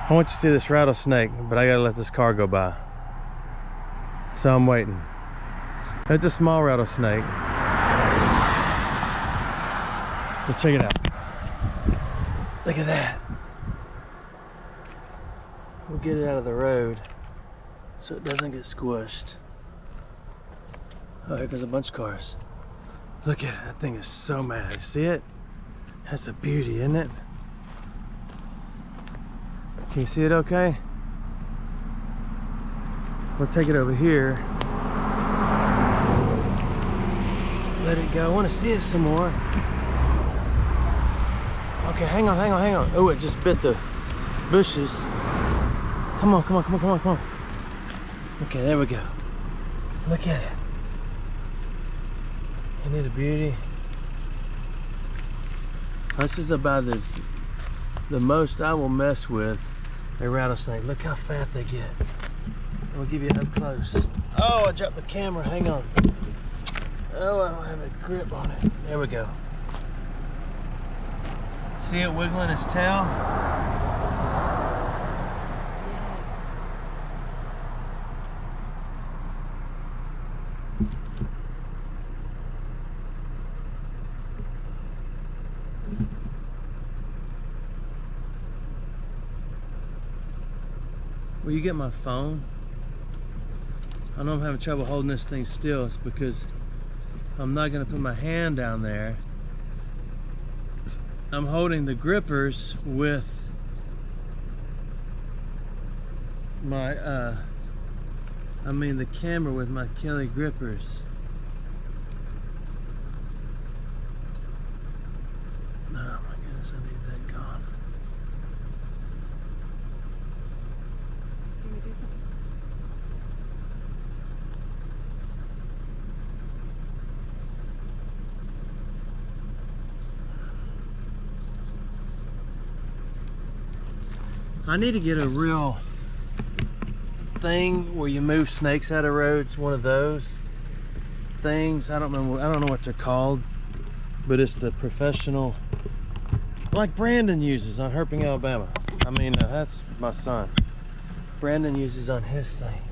I want you to see this rattlesnake, but I gotta let this car go by. So I'm waiting. It's a small rattlesnake. But check it out. Look at that. We'll get it out of the road so it doesn't get squished. Oh, here goes a bunch of cars. Look at it, that thing is so mad. You see it? That's a beauty, isn't it? Can you see it okay? We'll take it over here. Let it go. I want to see it some more. Okay, hang on. Oh, it just bit the bushes. Come on. Okay, there we go. Look at it. Isn't it a beauty? This is about the most I will mess with a rattlesnake. Look how fat they get. We'll give you up close. Oh, I dropped the camera. Hang on. Oh, I don't have a grip on it. There we go. See it wiggling its tail? Will you get my phone? I know I'm having trouble holding this thing still. It's because I'm not going to put my hand down there. I'm holding the grippers with my, the camera with my Kelly grippers. Oh my goodness, I need that gone. Can we do something? I need to get a real thing where you move snakes out of roads. One of those things. I don't know what they're called, but it's the professional, like Brandon uses on Herping, Alabama. That's my son. Brandon uses on his thing.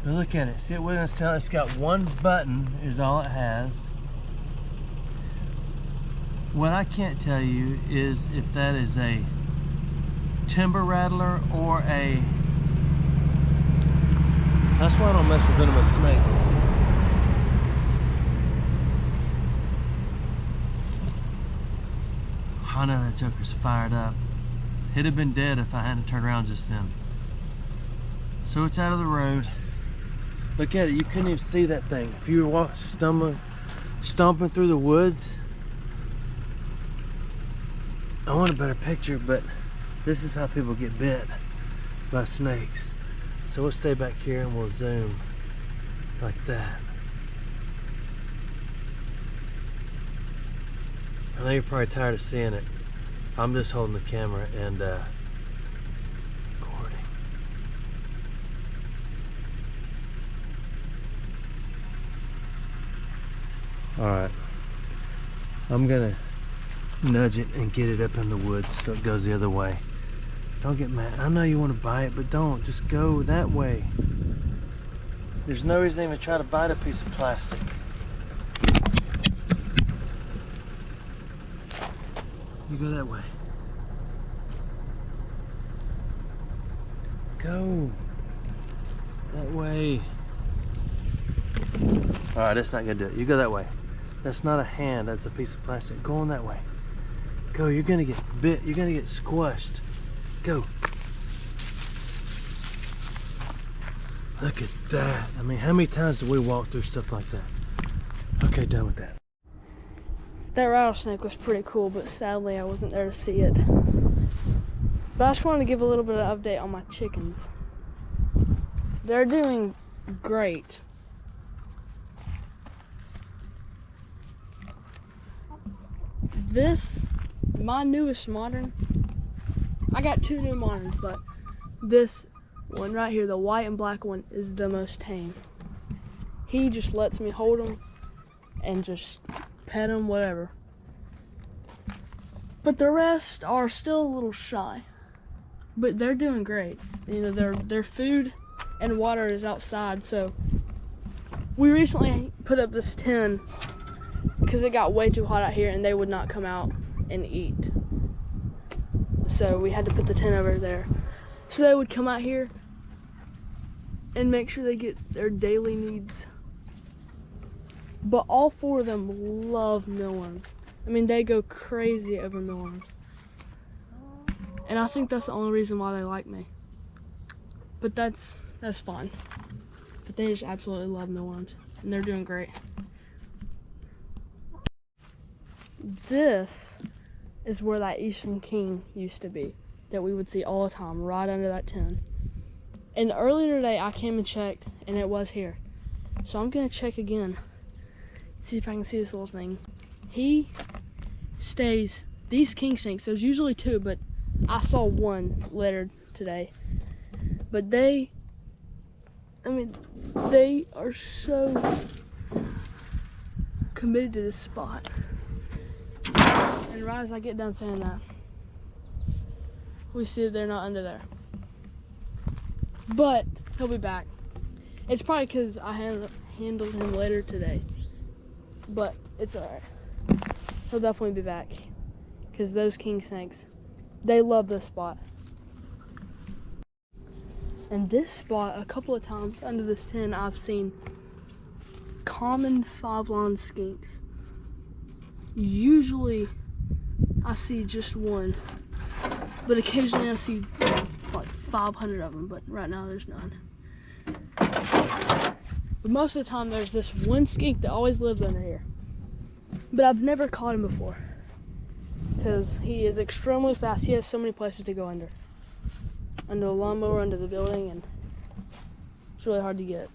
But look at it. See it wiggling its tail? It's got one button is all it has. What I can't tell you is if that is a timber rattler or a... That's why I don't mess with venomous snakes. I know that joker's fired up. He'd have been dead if I hadn't turned around just then. So it's out of the road. Look at it, you couldn't even see that thing. If you were stomping through the woods. I want a better picture, but this is how people get bit by snakes. So we'll stay back here and we'll zoom like that. I know you're probably tired of seeing it. I'm just holding the camera and recording. Alright. I'm gonna nudge it and get it up in the woods so it goes the other way. Don't get mad. I know you want to buy it, but don't. Just go that way. There's no reason to even try to bite a piece of plastic. You go that way. Go that way. Alright, that's not gonna do it. You go that way. That's not a hand, that's a piece of plastic. Go on that way. Go, you're gonna get bit, you're gonna get squished. Go. Look at that. How many times do we walk through stuff like that? Okay, done with that. That rattlesnake was pretty cool, but sadly I wasn't there to see it. But I just wanted to give a little bit of update on my chickens. They're doing great. My newest modern, I got two new moderns, but this one right here, the white and black one, is the most tame. He just lets me hold him and just pet him, whatever. But the rest are still a little shy. But they're doing great. You know, their food and water is outside, so we recently put up this tent because it got way too hot out here and they would not come out and eat. So we had to put the tent over there. So they would come out here and make sure they get their daily needs. But all 4 of them love mealworms. I mean, they go crazy over mealworms. And I think that's the only reason why they like me. But that's fine. But they just absolutely love mealworms. And they're doing great. This is where that Eastern King used to be. That we would see all the time, right under that tent. And earlier today, I came and checked, and it was here. So I'm gonna check again. See if I can see this little thing. He stays, these king snakes, there's usually 2, but I saw 1 littered today. But they are so committed to this spot. And right as I get done saying that, we see that they're not under there. But he'll be back. It's probably because I handled him later today. But it's alright. He'll definitely be back. Because those king snakes, they love this spot. And this spot, a couple of times under this tent, I've seen common 5-line skinks. Usually, I see just 1. But occasionally I see like 500 of them, but right now there's none. But most of the time there's this 1 skink that always lives under here. But I've never caught him before. Because he is extremely fast. He has so many places to go under. Under the lawnmower, under the building, and it's really hard to get.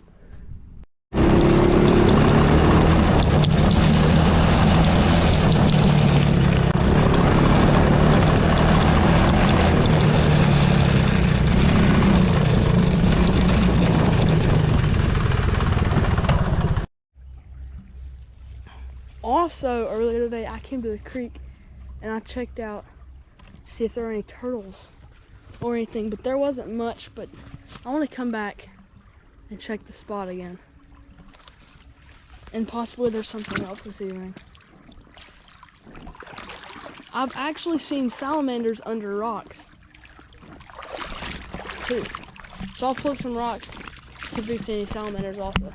Also, earlier today, I came to the creek and I checked out to see if there were any turtles or anything, but there wasn't much. But I want to come back and check the spot again. And possibly there's something else this evening. I've actually seen salamanders under rocks too. So I'll flip some rocks, see if we see any salamanders also.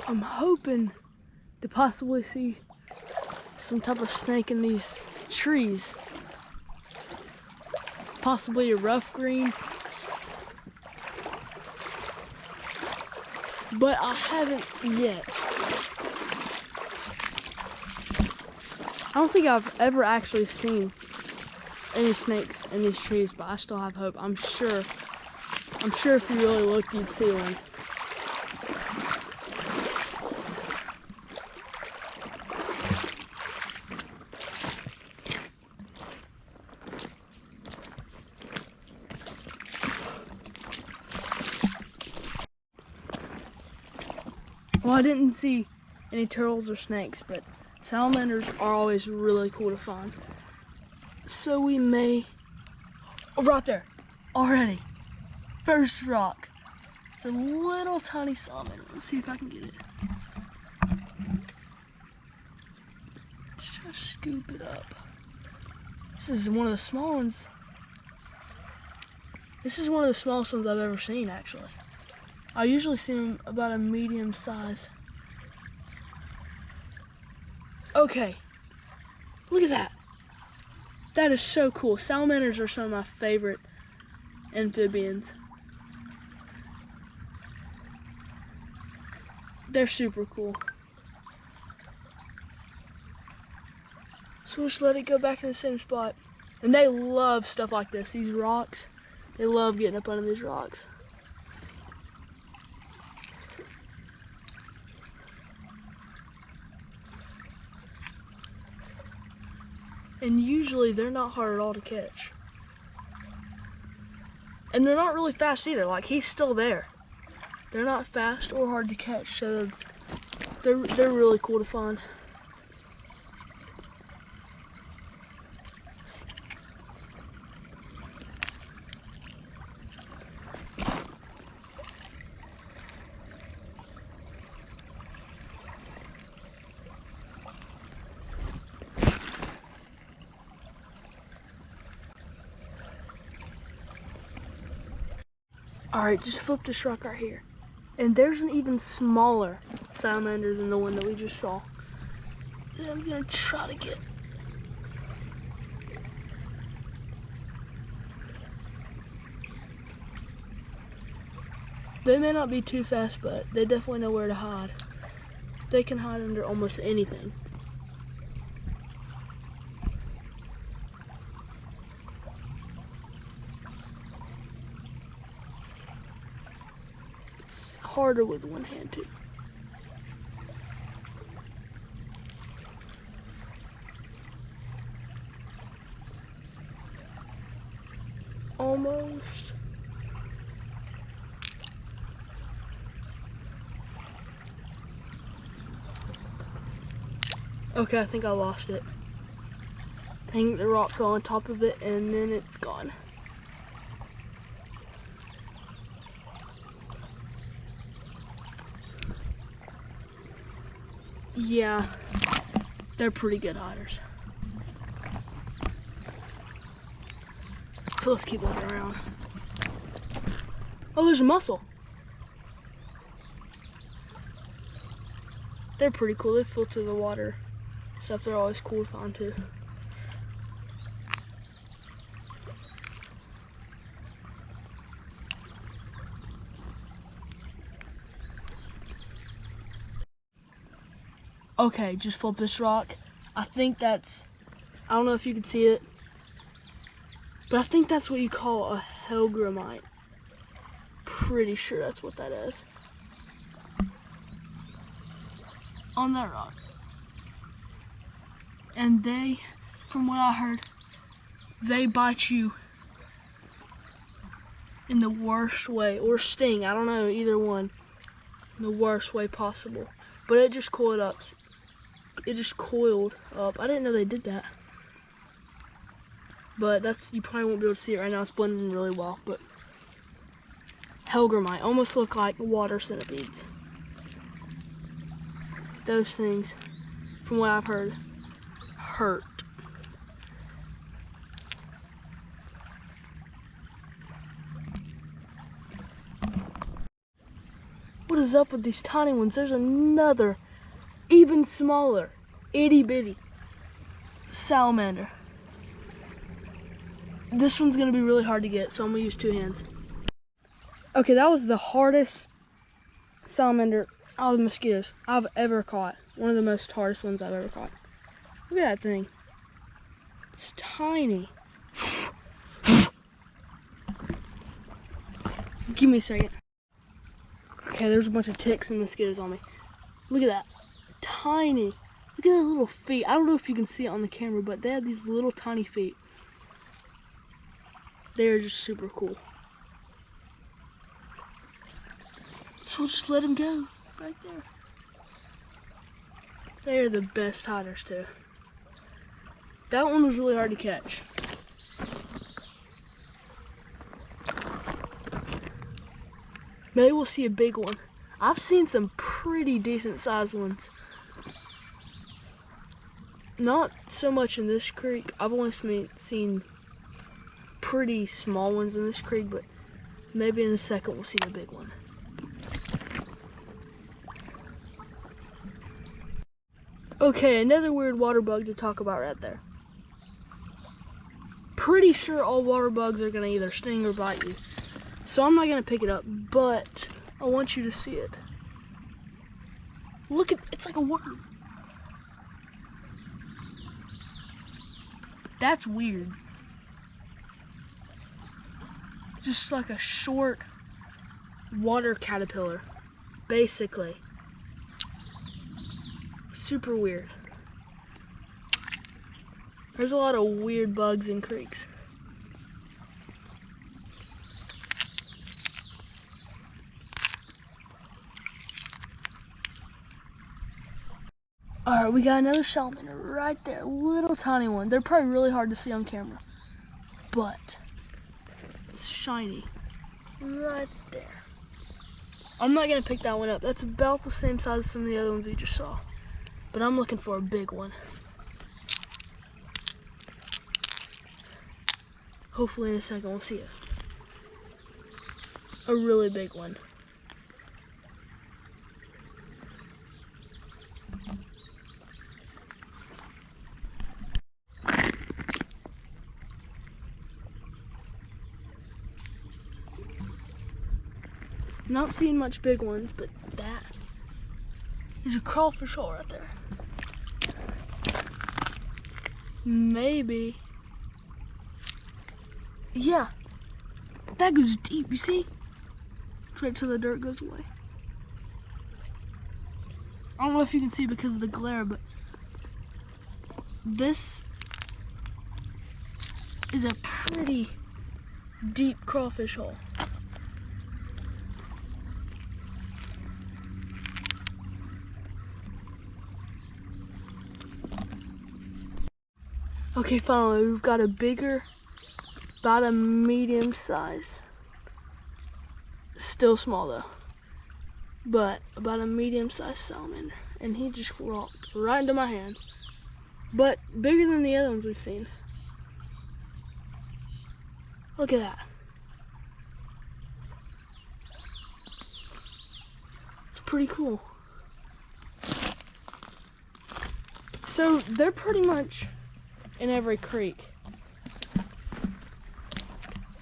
I'm hoping to possibly see some type of snake in these trees. Possibly a rough green. But I haven't yet. I don't think I've ever actually seen any snakes in these trees, but I still have hope. I'm sure if you really looked, you'd see one. Well, I didn't see any turtles or snakes, but salamanders are always really cool to find. So we may... Oh, right there! Already! First rock. It's a little tiny salamander. Let's see if I can get it. Let's try to scoop it up. This is one of the small ones. This is one of the smallest ones I've ever seen, actually. I usually see them about a medium size. Okay, look at that. That is so cool. Salamanders are some of my favorite amphibians. They're super cool. So we'll just let it go back in the same spot. And they love stuff like this, these rocks. They love getting up under these rocks. And usually they're not hard at all to catch. And they're not really fast either, like he's still there. They're not fast or hard to catch, so they're really cool to find. All right, just flip this rock right here. And there's an even smaller salamander than the one that we just saw. And I'm gonna try to get. They may not be too fast, but they definitely know where to hide. They can hide under almost anything. Harder with one hand too. Almost. Okay, I think I lost it. I think the rock fell on top of it and then it's gone. Yeah, they're pretty good hiders. So let's keep looking around. Oh, there's a mussel. They're pretty cool. They filter the water stuff. They're always cool to find too. Okay, just flip this rock. I think that's, I don't know if you can see it, but I think that's what you call a hellgramite. Pretty sure that's what that is. On that rock. And they, from what I heard, they bite you in the worst way, or sting, I don't know, either one, in the worst way possible. But it just coiled up. It just coiled up. I didn't know they did that. But that's, you probably won't be able to see it right now. It's blending really well. But hellgramite almost look like water centipedes. Those things, from what I've heard, hurt. What is up with these tiny ones? There's another, even smaller, itty bitty salamander. This one's gonna be really hard to get, so I'm gonna use two hands. Okay, that was the hardest salamander out of the mosquitoes I've ever caught. One of the most hardest ones I've ever caught. Look at that thing. It's tiny. Give me a second. Okay, there's a bunch of ticks and mosquitoes on me. Look at that. Tiny. Look at the little feet. I don't know if you can see it on the camera, but they have these little tiny feet. They're just super cool. So we'll just let them go right there. They're the best hiders too. That one was really hard to catch. Maybe we'll see a big one. I've seen some pretty decent sized ones. Not so much in this creek. I've only seen pretty small ones in this creek, but maybe in a second we'll see a big one. Okay, another weird water bug to talk about right there. Pretty sure all water bugs are gonna either sting or bite you. So I'm not gonna pick it up, but I want you to see it. Look at, it's like a worm. That's weird. Just like a short water caterpillar, basically. Super weird. There's a lot of weird bugs in creeks. All right, we got another salamander right there, little tiny one. They're probably really hard to see on camera, but it's shiny right there. I'm not gonna pick that one up. That's about the same size as some of the other ones we just saw, but I'm looking for a big one. Hopefully in a second we'll see it. A really big one. Not seeing much big ones, but that is a crawfish hole right there. Maybe. Yeah, that goes deep, you see? Right till the dirt goes away. I don't know if you can see because of the glare, but this is a pretty deep crawfish hole. Okay, finally, we've got a bigger, about a medium size. Still small though, but about a medium sized salamander. And he just walked right into my hands. But bigger than the other ones we've seen. Look at that. It's pretty cool. So they're pretty much in every creek.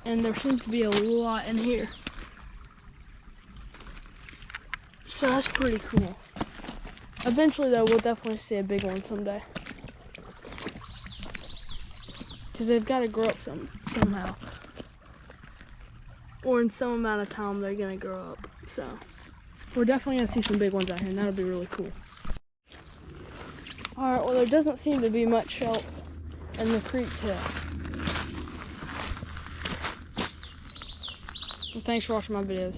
And there seems to be a lot in here. So that's pretty cool. Eventually though, we'll definitely see a big one someday. Because they've got to grow up somehow. Or in some amount of time they're going to grow up. So we're definitely going to see some big ones out here, and that'll be really cool. Alright, well there doesn't seem to be much else in the creek here. Well, thanks for watching my videos.